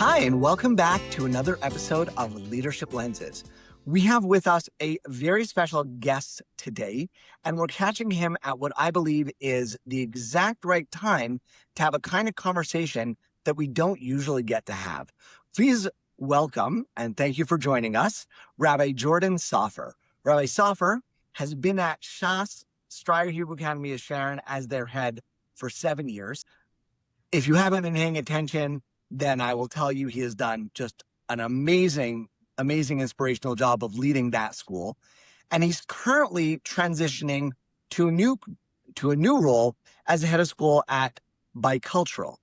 Hi, and welcome back to another episode of Leadership Lenses. We have with us a very special guest today, and we're catching him at what I believe is the exact right time to have a kind of conversation that we don't usually get to have. Please welcome, and thank you for joining us, Rabbi Jordan Soffer. Rabbi Soffer has been at Striar Hebrew Academy of Sharon as their head for 7 years. If you haven't been paying attention, then I will tell you he has done just an amazing inspirational job of leading that school. And he's currently transitioning to a new role as the head of school at Bicultural.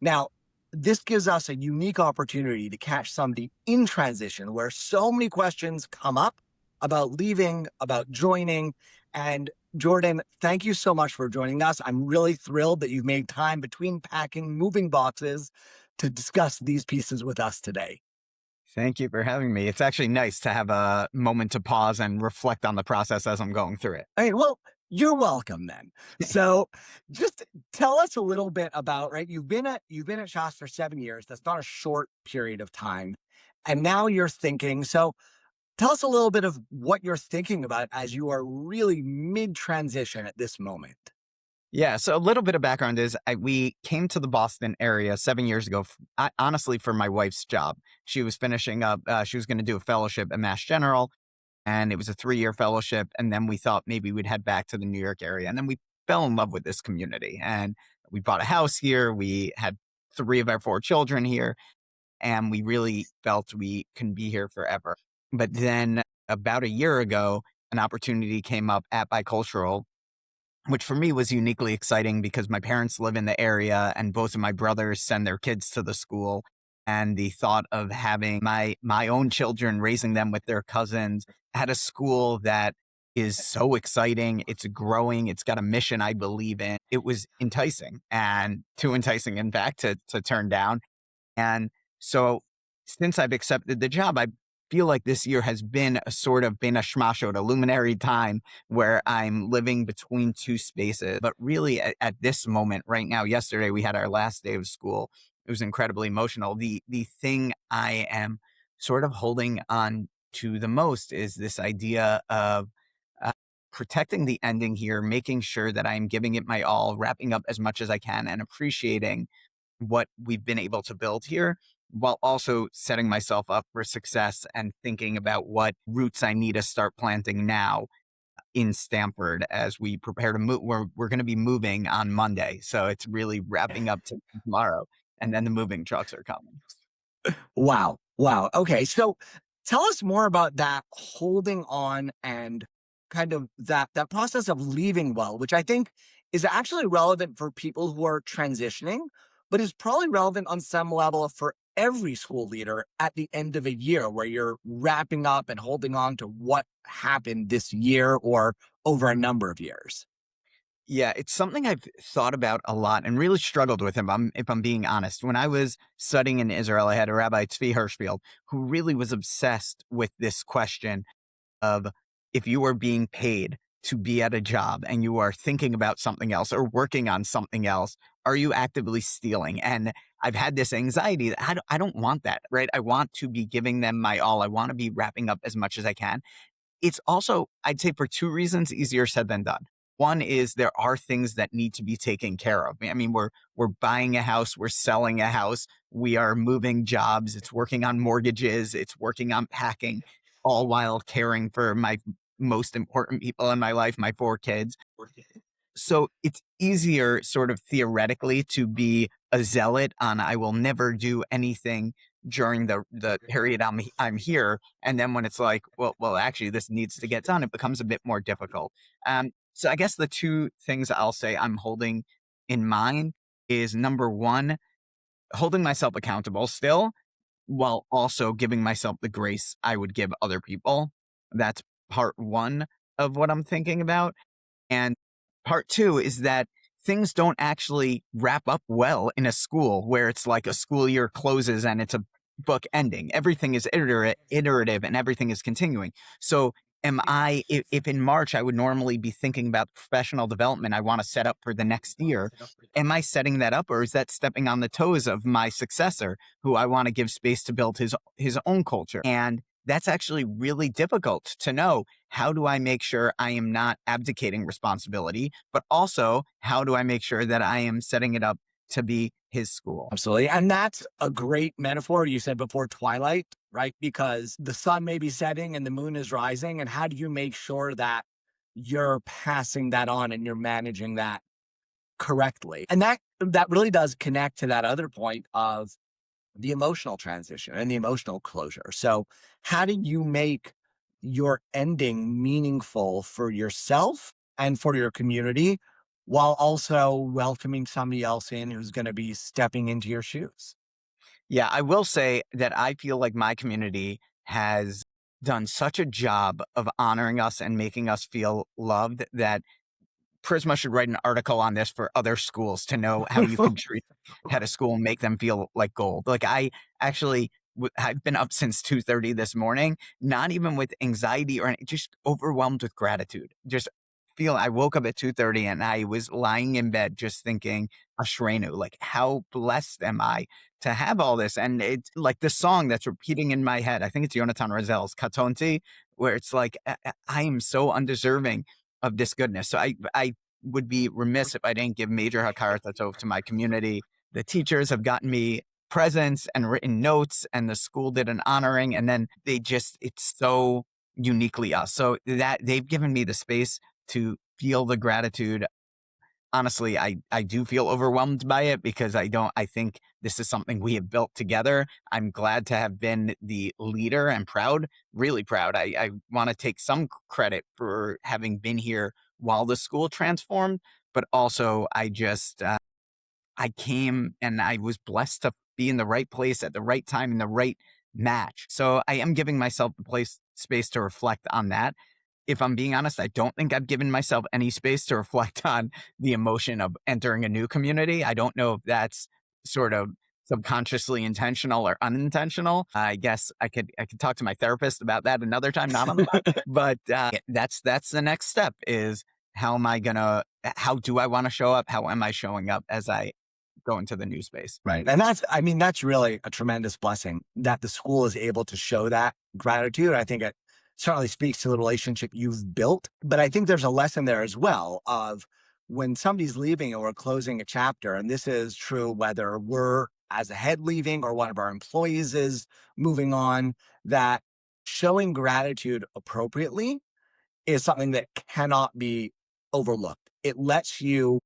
Now, this gives us a unique opportunity to catch somebody in transition where so many questions come up about leaving, about joining. And Jordan, thank you so much for joining us. I'm really thrilled that you've made time between packing, moving boxes to discuss these pieces with us today. Thank you for having me. It's actually nice to have a moment to pause and reflect on the process as I'm going through it. All right, well, you're welcome then. So just tell us a little bit about, right? You've been at Shas for 7 years. That's not a short period of time. And now you're thinking, so tell us a little bit of what you're thinking about as you are really mid-transition at this moment. Yeah, so a little bit of background is we came to the Boston area 7 years ago, honestly, for my wife's job. She was finishing up, she was going to do a fellowship at Mass General, and it was a 3-year fellowship. And then we thought maybe we'd head back to the New York area. And then we fell in love with this community. And we bought a house here. We had 3 of our 4 children here. And we really felt we can be here forever. But then about a year ago, an opportunity came up at Bicultural, which for me was uniquely exciting because my parents live in the area and both of my brothers send their kids to the school. And the thought of having my own children, raising them with their cousins at a school that is so exciting, it's growing, it's got a mission I believe in. It was enticing, and too enticing, in fact, to turn down. And so since I've accepted the job, I feel like this year has been a shmashot, a luminary time where I'm living between 2 spaces. But really at this moment right now, yesterday we had our last day of school. It was incredibly emotional. The thing I am sort of holding on to the most is this idea of protecting the ending here, making sure that I'm giving it my all, wrapping up as much as I can and appreciating what we've been able to build here, while also setting myself up for success and thinking about what roots I need to start planting now in Stamford as we prepare to move. We're going to be moving on Monday. So it's really wrapping up to tomorrow. And then the moving trucks are coming. Wow. Okay. So tell us more about that holding on and kind of that process of leaving well, which I think is actually relevant for people who are transitioning, but is probably relevant on some level for every school leader at the end of a year where you're wrapping up and holding on to what happened this year or over a number of years. Yeah, it's something I've thought about a lot and really struggled with if I'm being honest. When I was studying in Israel, I had a Rabbi Tzvi Hirschfield who really was obsessed with this question of if you are being paid to be at a job and you are thinking about something else or working on something else, are you actively stealing? And I've had this anxiety that I don't want that, right? I want to be giving them my all. I want to be wrapping up as much as I can. It's also, I'd say for 2 reasons, easier said than done. One is there are things that need to be taken care of. I mean, we're buying a house, we're selling a house, we are moving jobs, it's working on mortgages, it's working on packing, all while caring for my most important people in my life, my 4 kids. So it's easier sort of theoretically to be a zealot on I will never do anything during the period I'm here. And then when it's like, well, actually this needs to get done, it becomes a bit more difficult. So I guess the 2 things I'll say I'm holding in mind is number 1, holding myself accountable still, while also giving myself the grace I would give other people. That's part 1 of what I'm thinking about. And part 2 is that things don't actually wrap up well in a school where it's like a school year closes and it's a book ending. Everything is iterative and everything is continuing. So if in March I would normally be thinking about professional development I want to set up for the next year, am I setting that up, or is that stepping on the toes of my successor who I want to give space to build his own culture? And that's actually really difficult to know. How do I make sure I am not abdicating responsibility, but also how do I make sure that I am setting it up to be his school? Absolutely. And that's a great metaphor you said before, twilight, right? Because the sun may be setting and the moon is rising. And how do you make sure that you're passing that on and you're managing that correctly? And that really does connect to that other point of the emotional transition and the emotional closure. So how do you make your ending meaningful for yourself and for your community while also welcoming somebody else in who's going to be stepping into your shoes? Yeah, I will say that I feel like my community has done such a job of honoring us and making us feel loved that Prisma should write an article on this for other schools to know how you can treat head of school and make them feel like gold. Like I actually, I've been up since 2:30 this morning, not even with anxiety just overwhelmed with gratitude. Just I woke up at 2:30 and I was lying in bed just thinking, Ashrenu, like how blessed am I to have all this? And it's like this song that's repeating in my head. I think it's Yonatan Razel's Katonti, where it's like, I am so undeserving of this goodness. So I would be remiss if I didn't give major hakarat hatov to my community. The teachers have gotten me presents and written notes, and the school did an honoring, and then it's so uniquely us. So that they've given me the space to feel the gratitude. Honestly, I do feel overwhelmed by it because I think this is something we have built together. I'm glad to have been the leader and proud, really proud. I want to take some credit for having been here while the school transformed, but also I came and I was blessed to be in the right place at the right time in the right match. So I am giving myself the space to reflect on that. If I'm being honest, I don't think I've given myself any space to reflect on the emotion of entering a new community. I don't know if that's sort of subconsciously intentional or unintentional. I guess I could talk to my therapist about that another time, not on the podcast. But that's the next step is how do I want to show up? How am I showing up as I go into the new space? Right. And that's really a tremendous blessing that the school is able to show that gratitude. I think it certainly speaks to the relationship you've built. But I think there's a lesson there as well of when somebody's leaving or we're closing a chapter, and this is true whether we're as a head leaving or one of our employees is moving on, that showing gratitude appropriately is something that cannot be overlooked. It lets you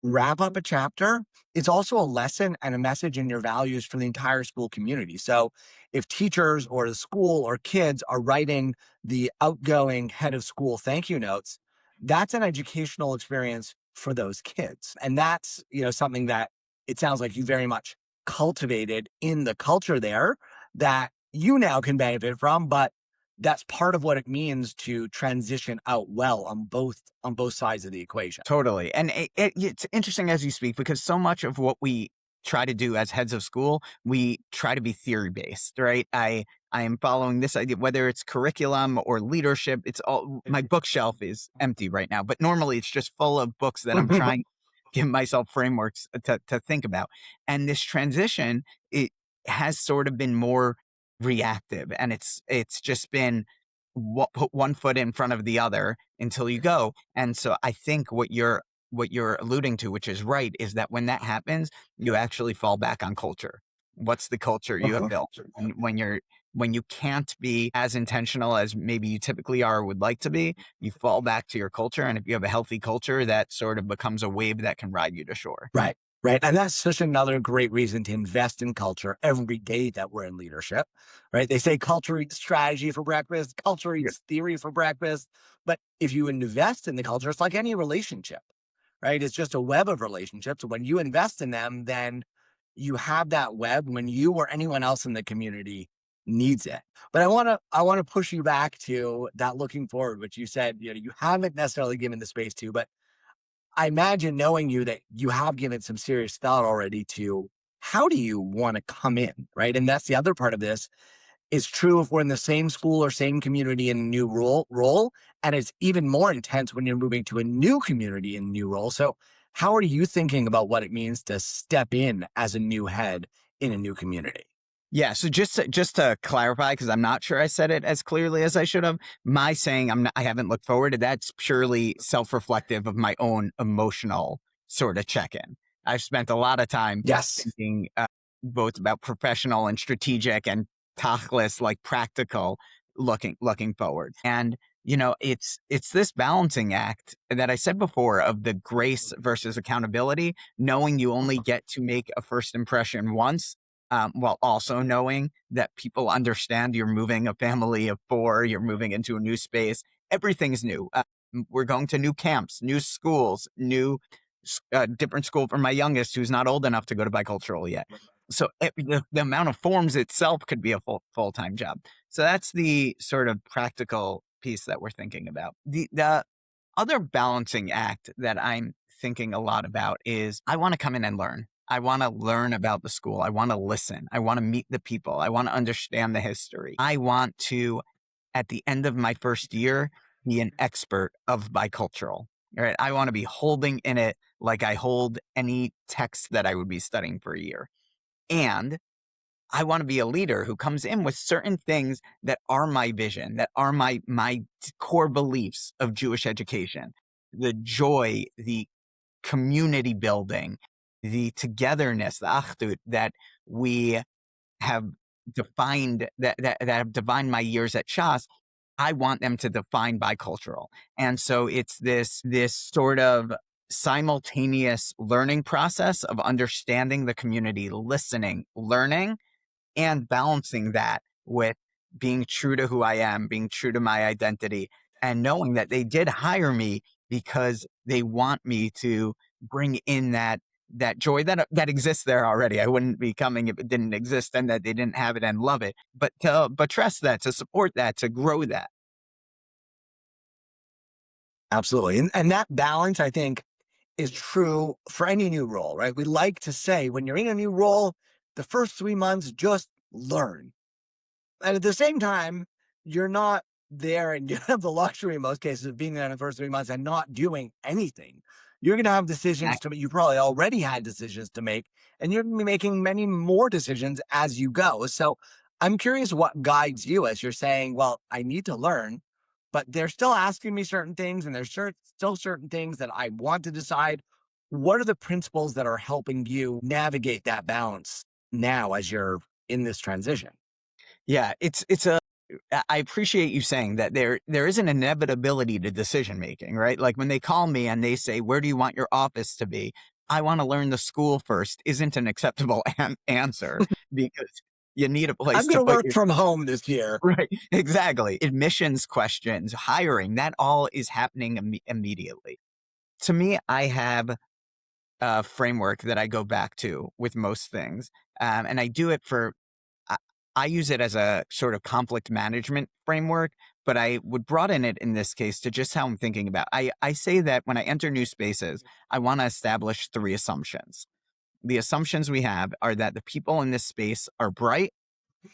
wrap up a chapter. It's also a lesson and a message in your values for the entire school community. So if teachers or the school or kids are writing the outgoing head of school thank you notes, that's an educational experience for those kids. And that's, something that it sounds like you very much cultivated in the culture there that you now can benefit from, but that's part of what it means to transition out well on both sides of the equation. Totally. And it's interesting as you speak because so much of what we try to do as heads of school, we try to be theory based, right? I am following this idea, whether it's curriculum or leadership. It's all my bookshelf is empty right now, but normally it's just full of books that I'm trying to give myself frameworks to think about. And this transition, it has sort of been more reactive, and it's just been put one foot in front of the other until you go. And so I think what you're alluding to, which is right, is that when that happens, you actually fall back on culture. What's the culture you have built? And when you can't be as intentional as maybe you typically are or would like to be, you fall back to your culture. And if you have a healthy culture, that sort of becomes a wave that can ride you to shore. Right. Right. And that's such another great reason to invest in culture every day that we're in leadership, right? They say culture eats strategy for breakfast, culture eats theory for breakfast. But if you invest in the culture, it's like any relationship, right? It's just a web of relationships. When you invest in them, then you have that web when you or anyone else in the community needs it. But I want to push you back to that looking forward, which you said, you haven't necessarily given the space to, but I imagine knowing you that you have given some serious thought already to how do you want to come in, right? And that's the other part of this is true if we're in the same school or same community in a new role. And it's even more intense when you're moving to a new community in a new role. So how are you thinking about what it means to step in as a new head in a new community? Yeah, so just to clarify, because I'm not sure I said it as clearly as I should have, my saying I haven't looked forward to that's purely self-reflective of my own emotional sort of check-in. I've spent a lot of time Yes. thinking both about professional and strategic and tachlis, like practical looking forward. And it's this balancing act that I said before of the grace versus accountability, knowing you only get to make a first impression once, while also knowing that people understand you're moving a family of four, you're moving into a new space. Everything's new. We're going to new camps, new schools, different school for my youngest who's not old enough to go to bicultural yet. So the amount of forms itself could be a full-time job. So that's the sort of practical piece that we're thinking about. The other balancing act that I'm thinking a lot about is I want to come in and learn. I want to learn about the school. I want to listen. I want to meet the people. I want to understand the history. I want to, at the end of my first year, be an expert of bicultural. Right? I want to be holding in it like I hold any text that I would be studying for a year. And I want to be a leader who comes in with certain things that are my vision, that are my core beliefs of Jewish education, the joy, the community building, the togetherness, the achdut that we have defined, that have defined my years at Shas. I want them to define bicultural. And so it's this sort of simultaneous learning process of understanding the community, listening, learning, and balancing that with being true to who I am, being true to my identity, and knowing that they did hire me because they want me to bring in that joy that exists there already. I wouldn't be coming if it didn't exist, and that they didn't have it and love it. But to buttress that, to support that, to grow that. Absolutely. And that balance, I think, is true for any new role, right? We like to say when you're in a new role, the first 3 months, just learn. And at the same time, you're not there and you have the luxury in most cases of being there in the first 3 months and not doing anything. You're going to have decisions to make. You probably already had decisions to make, and you're going to be making many more decisions as you go. So I'm curious what guides you as you're saying, well, I need to learn, but they're still asking me certain things, and there's still certain things that I want to decide. What are the principles that are helping you navigate that balance now as you're in this transition? Yeah, I appreciate you saying that there is an inevitability to decision making, right? Like when they call me and they say, "Where do you want your office to be?" I want to learn the school first isn't an acceptable answer, because you need a place I'm to going to put work your from home this year. right. Exactly. Admissions questions, hiring, that all is happening immediately. To me, I have a framework that I go back to with most things, and I do it for I, I use it as a sort of conflict management framework, but I would broaden it in this case to just how I'm thinking about. I say that when I enter new spaces, I want to establish three assumptions. The assumptions we have are that the people in this space are bright,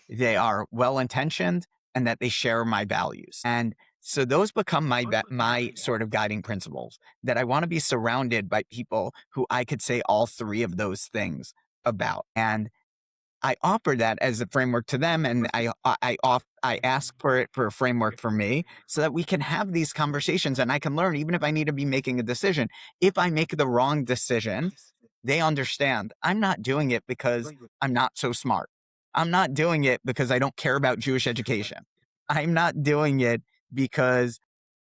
they are well intentioned, and that they share my values. And so those become my sort of guiding principles, that I want to be surrounded by people who I could say all three of those things about. And I offer that as a framework to them, and I ask for it for a framework for me, so that we can have these conversations and I can learn, even if I need to be making a decision. If I make the wrong decision, they understand I'm not doing it because I'm not so smart. I'm not doing it because I don't care about Jewish education. I'm not doing it because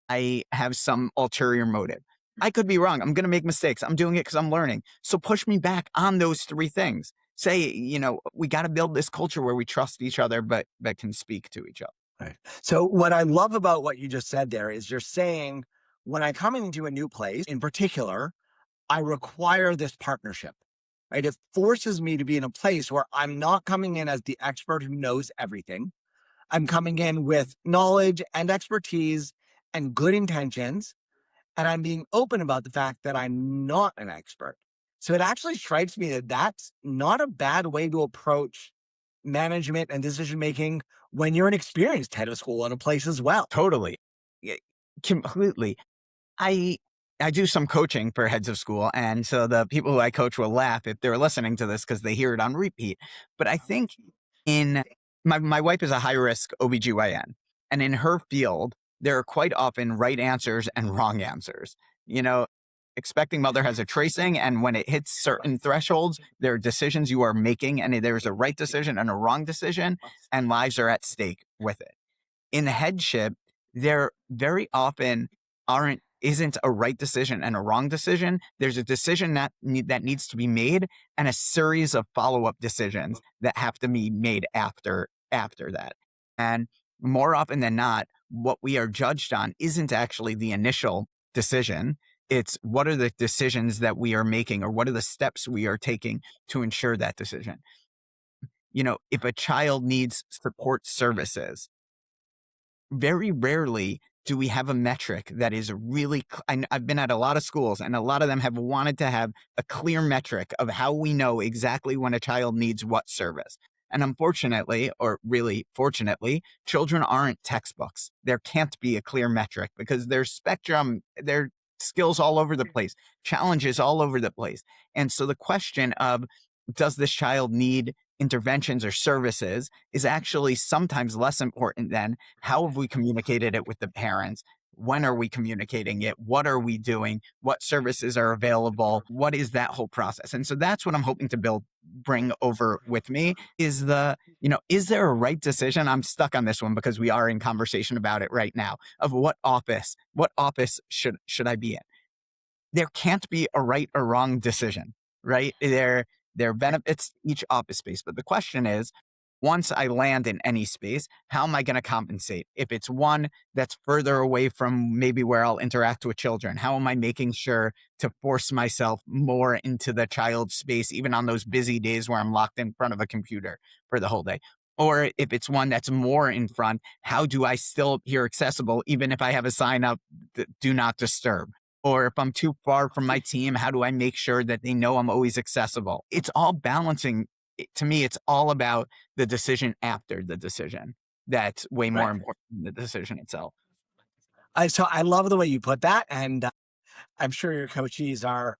I have some ulterior motive. I could be wrong. I'm going to make mistakes. I'm doing it because I'm learning. So push me back on those three things. Say, we got to build this culture where we trust each other, but can speak to each other. Right. So what I love about what you just said there is you're saying when I come into a new place, in particular, I require this partnership. Right? It forces me to be in a place where I'm not coming in as the expert who knows everything. I'm coming in with knowledge and expertise and good intentions, and I'm being open about the fact that I'm not an expert. So it actually strikes me that that's not a bad way to approach management and decision making when you're an experienced head of school in a place as well. Totally. Yeah, completely. I I do some coaching for heads of school, and so the people who I coach will laugh if they're listening to this because they hear it on repeat. But I think in my wife is a high risk OBGYN, and in her field, there are quite often right answers and wrong answers. You know, expecting mother has a tracing, and when it hits certain thresholds, there are decisions you are making, and there's a right decision and a wrong decision, and lives are at stake with it. In headship, there very often isn't a right decision and a wrong decision. There's a decision that needs to be made, and a series of follow-up decisions that have to be made after that. And more often than not, what we are judged on isn't actually the initial decision. It's what are the decisions that we are making, or what are the steps we are taking to ensure that decision. If a child needs support services, very rarely do we have a metric that is really I've been at a lot of schools, and a lot of them have wanted to have a clear metric of how we know exactly when a child needs what service. And unfortunately, or really fortunately, children aren't textbooks. There can't be a clear metric because their spectrum, their skills all over the place, challenges all over the place. And so the question of, does this child need interventions or services, is actually sometimes less important than how have we communicated it with the parents? When are we communicating it? What are we doing? What services are available? What is that whole process? And so that's what I'm hoping to bring over with me is is there a right decision? I'm stuck on this one because we are in conversation about it right now of what office should I be in? There can't be a right or wrong decision, right? There are benefits to each office space. But the question is, once I land in any space, how am I going to compensate? If it's one that's further away from maybe where I'll interact with children, how am I making sure to force myself more into the child space, even on those busy days where I'm locked in front of a computer for the whole day? Or if it's one that's more in front, how do I still appear accessible, even if I have a sign up, do not disturb? Or if I'm too far from my team, how do I make sure that they know I'm always accessible? It's all balancing. To me, it's all about the decision after the decision. That's way more Right. important than the decision itself. So I love the way you put that. And I'm sure your coachees are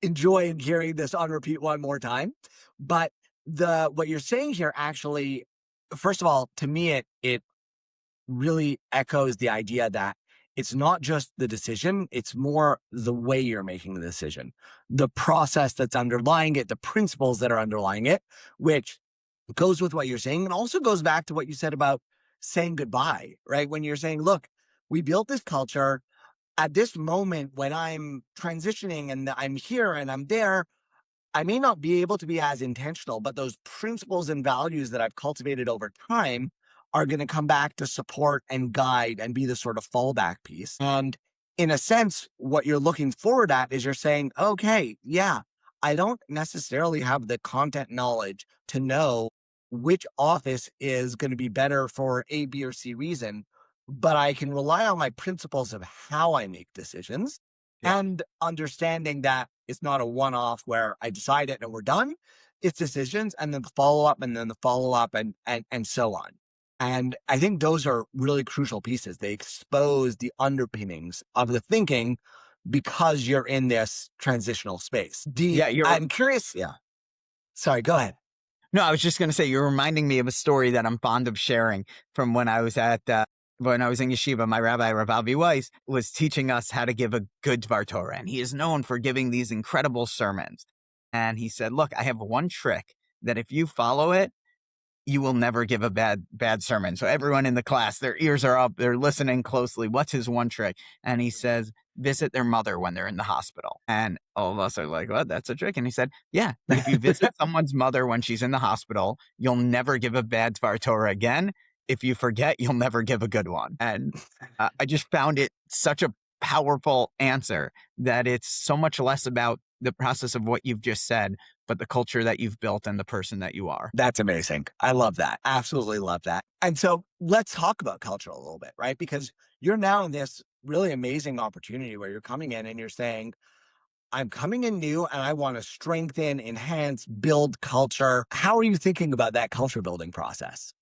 enjoying hearing this on repeat one more time. But what you're saying here actually, first of all, to me, it really echoes the idea that it's not just the decision, it's more the way you're making the decision, the process that's underlying it, the principles that are underlying it, which goes with what you're saying and also goes back to what you said about saying goodbye, right? When you're saying, look, we built this culture at this moment when I'm transitioning and I'm here and I'm there, I may not be able to be as intentional, but those principles and values that I've cultivated over time are going to come back to support and guide and be the sort of fallback piece. And in a sense, what you're looking forward at is you're saying, okay, yeah, I don't necessarily have the content knowledge to know which office is going to be better for A, B, or C reason, but I can rely on my principles of how I make decisions Yeah. and understanding that it's not a one-off where I decide it and we're done. It's decisions and then the follow-up and then the follow-up and so on. And I think those are really crucial pieces. They expose the underpinnings of the thinking because you're in this transitional space. Yeah, I'm curious. Yeah. Sorry, go ahead. No, I was just going to say, you're reminding me of a story that I'm fond of sharing from when I was when I was in yeshiva. My rabbi, Rav Weiss, was teaching us how to give a good Dvar Torah, and he is known for giving these incredible sermons. And he said, look, I have one trick that if you follow it, you will never give a bad sermon. So everyone in the class, their ears are up, they're listening closely. What's his one trick? And he says, visit their mother when they're in the hospital. And all of us are like, what? That's a trick. And he said, yeah, if you visit someone's mother when she's in the hospital, you'll never give a bad Dvar Torah again. If you forget, you'll never give a good one. And I just found it such a powerful answer that it's so much less about the process of what you've just said, but the culture that you've built and the person that you are. That's amazing. I love that. Absolutely love that. And so let's talk about culture a little bit, right? Because you're now in this really amazing opportunity where you're coming in and you're saying, I'm coming in new and I want to strengthen, enhance, build culture. How are you thinking about that culture building process?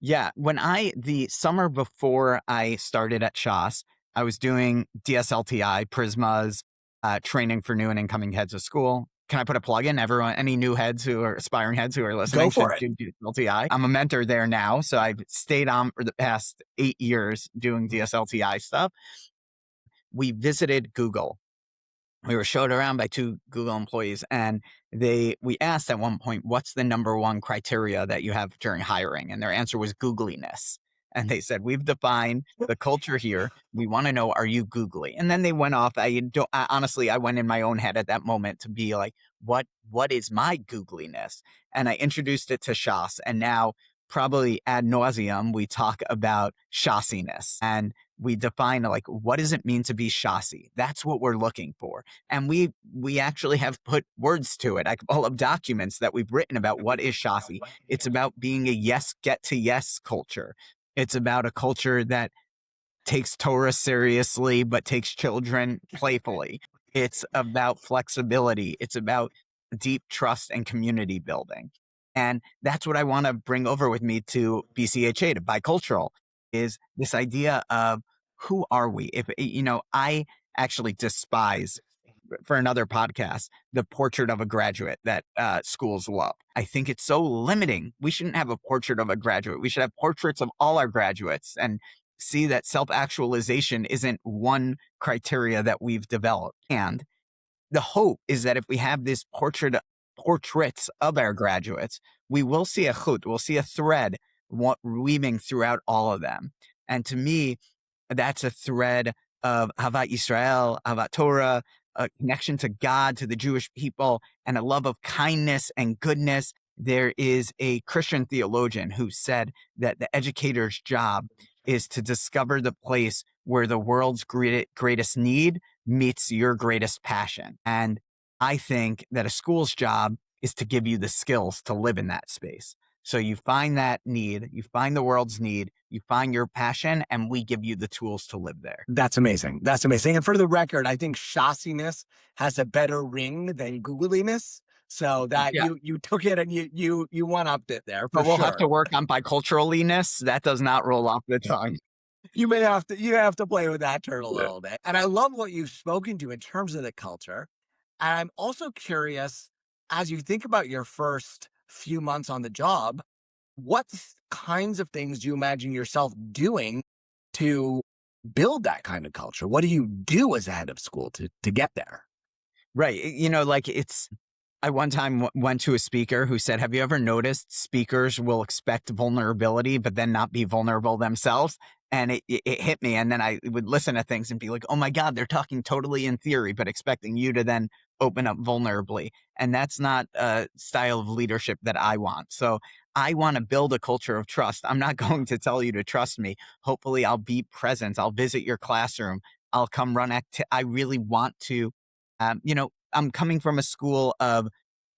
Yeah, the summer before I started at Shas, I was doing DSLTI, Prismas, training for new and incoming heads of school. Can I put a plug in? Everyone, any new heads who are aspiring heads who are Go listening for should it. do DSLTI. I'm a mentor there now, so I've stayed on for the past 8 years doing DSLTI stuff. We visited Google. We were showed around by two Google employees, and we asked at one point, what's the number one criteria that you have during hiring? And their answer was googliness. And they said, we've defined the culture here. We want to know, are you googly? And then they went off. Honestly, I went in my own head at that moment to be like, what is my googliness? And I introduced it to Shas, and now probably ad nauseum, we talk about shassiness, and we define like, what does it mean to be shasi? That's what we're looking for. And we actually have put words to it. I pull up documents that we've written about what is shasi. It's about being a yes, get to yes culture. It's about a culture that takes Torah seriously, but takes children playfully. It's about flexibility. It's about deep trust and community building. And that's what I want to bring over with me to BCHA, to bicultural, is this idea of who are we? I actually despise, for another podcast, the portrait of a graduate that schools love. I think it's so limiting. We shouldn't have a portrait of a graduate. We should have portraits of all our graduates and see that self-actualization isn't one criteria that we've developed. And the hope is that if we have this portraits of our graduates, we will see a chut, we'll see a thread weaving throughout all of them. And to me, that's a thread of Havat Yisrael, Havat Torah, a connection to God, to the Jewish people, and a love of kindness and goodness. There is a Christian theologian who said that the educator's job is to discover the place where the world's greatest need meets your greatest passion. And I think that a school's job is to give you the skills to live in that space. So you find that need, you find the world's need, you find your passion, and we give you the tools to live there. That's amazing. That's amazing. And for the record, I think shassiness has a better ring than googliness. So that Yeah. you took it and you one upped it there for But we'll have sure. to work on biculturaliness. That does not roll off the tongue. You have to play with that turtle a little bit. And I love what you've spoken to in terms of the culture. And I'm also curious, as you think about your first few months on the job, what kinds of things do you imagine yourself doing to build that kind of culture? What do you do as a head of school to get there? Right. I one time went to a speaker who said, have you ever noticed speakers will expect vulnerability, but then not be vulnerable themselves? And it hit me. And then I would listen to things and be like, oh my God, they're talking totally in theory, but expecting you to then open up vulnerably. And that's not a style of leadership that I want. So I want to build a culture of trust. I'm not going to tell you to trust me. Hopefully I'll be present. I'll visit your classroom. I'll come I really want to, I'm coming from a school of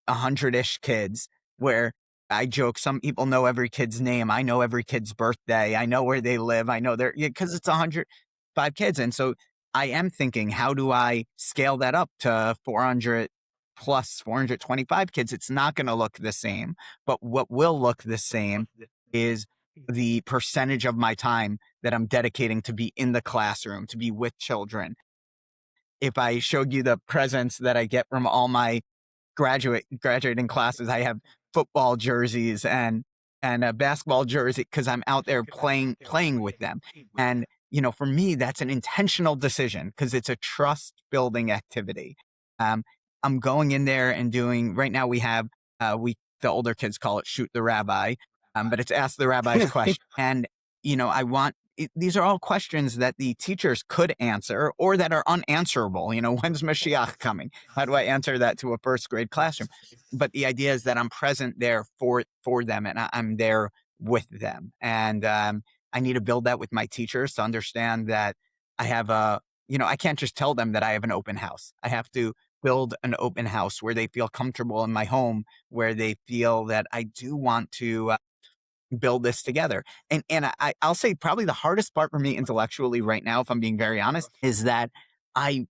100-ish kids where I joke, some people know every kid's name. I know every kid's birthday. I know where they live. I know because it's 105 kids. And so I am thinking, how do I scale that up to 400 plus 425 kids? It's not going to look the same, but what will look the same is the percentage of my time that I'm dedicating to be in the classroom, to be with children. If I showed you the presents that I get from all my graduating classes, I have football jerseys and a basketball jersey because I'm out there playing with them. And for me, that's an intentional decision because it's a trust building activity. I'm going in there and doing. Right now, we have the older kids call it shoot the rabbi, but it's ask the rabbi's question. And I want. These are all questions that the teachers could answer or that are unanswerable. When's Mashiach coming? How do I answer that to a first grade classroom? But the idea is that I'm present there for them, and I'm there with them. And I need to build that with my teachers to understand that I have I can't just tell them that I have an open house. I have to build an open house where they feel comfortable in my home, where they feel that I do want to build this together. And I'll say probably the hardest part for me intellectually right now, if I'm being very honest, is that I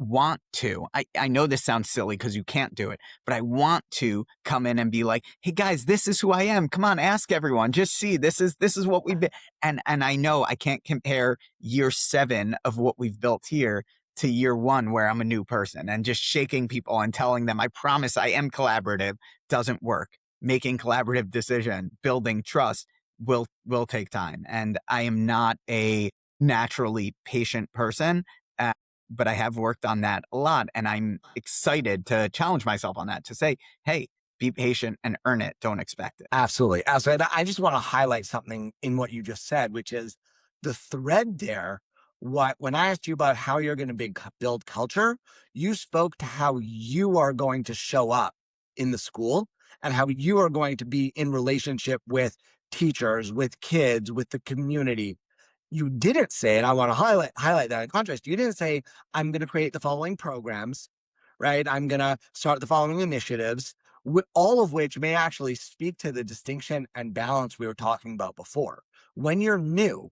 want to, I know this sounds silly because you can't do it, but I want to come in and be like, hey guys, this is who I am. Come on, ask everyone. Just see, this is what we've been. And I know I can't compare year 7 of what we've built here to year 1 where I'm a new person, and just shaking people and telling them, I promise I am collaborative, doesn't work. Making collaborative decision, building trust will take time. And I am not a naturally patient person. Uh, but I have worked on that a lot, and I'm excited to challenge myself on that, to say, hey, be patient and earn it. Don't expect it. Absolutely. Absolutely. And I just want to highlight something in what you just said, which is the thread there. When I asked you about how you're going to build culture, you spoke to how you are going to show up in the school and how you are going to be in relationship with teachers, with kids, with the community. You didn't say, and I want to highlight that in contrast, you didn't say, I'm going to create the following programs, right? I'm going to start the following initiatives, all of which may actually speak to the distinction and balance we were talking about before. When you're new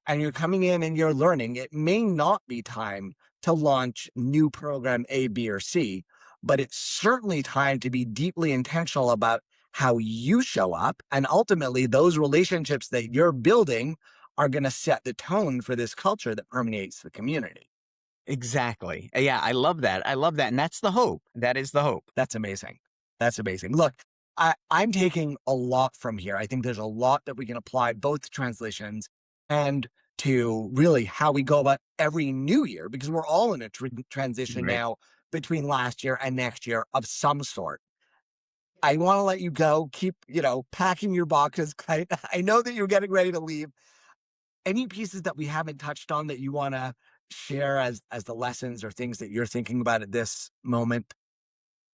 and you're coming in and you're learning, it may not be time to launch new program A, B, or C, but it's certainly time to be deeply intentional about how you show up. And ultimately, those relationships that you're building are going to set the tone for this culture that permeates the community. Exactly. Yeah, I love that. I love that. And that's the hope. That is the hope. That's amazing. That's amazing. Look, I'm taking a lot from here. I think there's a lot that we can apply both to translations and to really how we go about every new year, because we're all in a transition Right. now between last year and next year of some sort. I want to let you go. Keep, packing your boxes. I know that you're getting ready to leave. Any pieces that we haven't touched on that you want to share as the lessons or things that you're thinking about at this moment?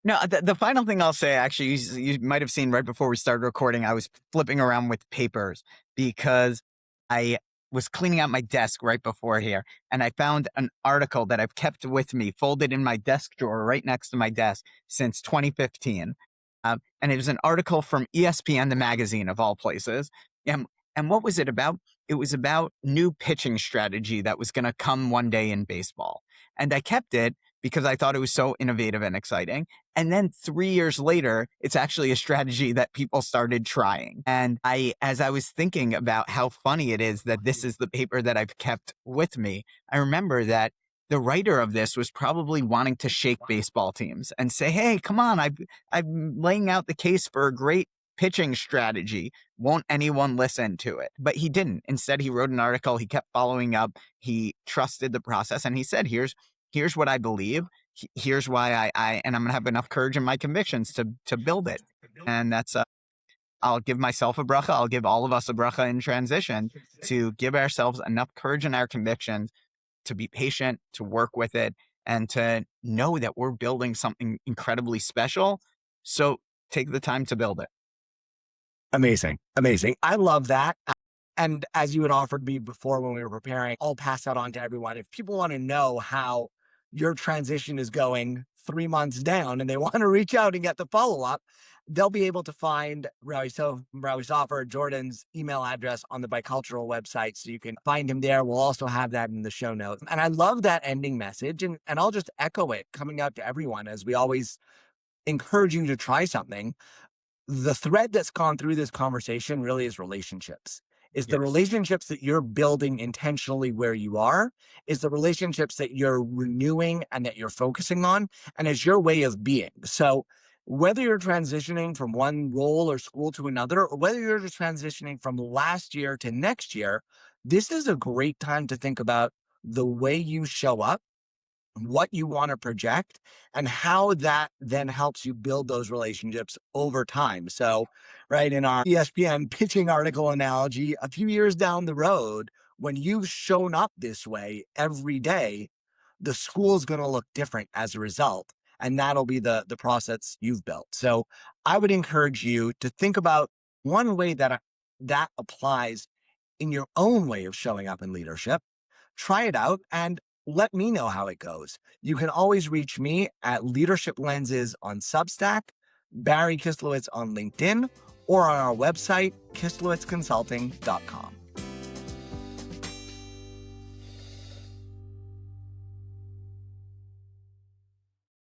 No, the final thing I'll say, actually, you might have seen right before we started recording, I was flipping around with papers because I was cleaning out my desk right before here, and I found an article that I've kept with me, folded in my desk drawer right next to my desk since 2015. And it was an article from ESPN, the magazine of all places. And what was it about? It was about new pitching strategy that was going to come one day in baseball. And I kept it because I thought it was so innovative and exciting. And then 3 years later, it's actually a strategy that people started trying. And as I was thinking about how funny it is that this is the paper that I've kept with me, I remember that the writer of this was probably wanting to shake baseball teams and say, hey, come on, I'm laying out the case for a great pitching strategy. Won't anyone listen to it? But he didn't. Instead, he wrote an article. He kept following up. He trusted the process. And he said, here's what I believe. Here's why and I'm going to have enough courage in my convictions to build it. And that's, I'll give myself a bracha. I'll give all of us a bracha in transition, to give ourselves enough courage in our convictions, to be patient, to work with it, and to know that we're building something incredibly special. So take the time to build it. Amazing. Amazing. I love that. And as you had offered me before when we were preparing, I'll pass that on to everyone. If people want to know how your transition is going 3 months down and they want to reach out and get the follow-up, they'll be able to find Rabbi Soffer, Jordan's email address on the Bicultural website. So you can find him there. We'll also have that in the show notes. And I love that ending message. And I'll just echo it coming out to everyone, as we always encourage you to try something. The thread that's gone through this conversation really is relationships. Is the Yes. relationships that you're building intentionally where you are, is the relationships that you're renewing and that you're focusing on, and is your way of being. So whether you're transitioning from one role or school to another, or whether you're just transitioning from last year to next year, this is a great time to think about the way you show up, what you want to project, and how that then helps you build those relationships over time. So, right, in our ESPN pitching article analogy, a few years down the road, when you've shown up this way every day, the school's going to look different as a result. And that'll be the process you've built. So I would encourage you to think about one way that applies in your own way of showing up in leadership. Try it out and let me know how it goes. You can always reach me at Leadership Lenses on Substack, Barry Kislowitz on LinkedIn, or on our website, kislowitzconsulting.com.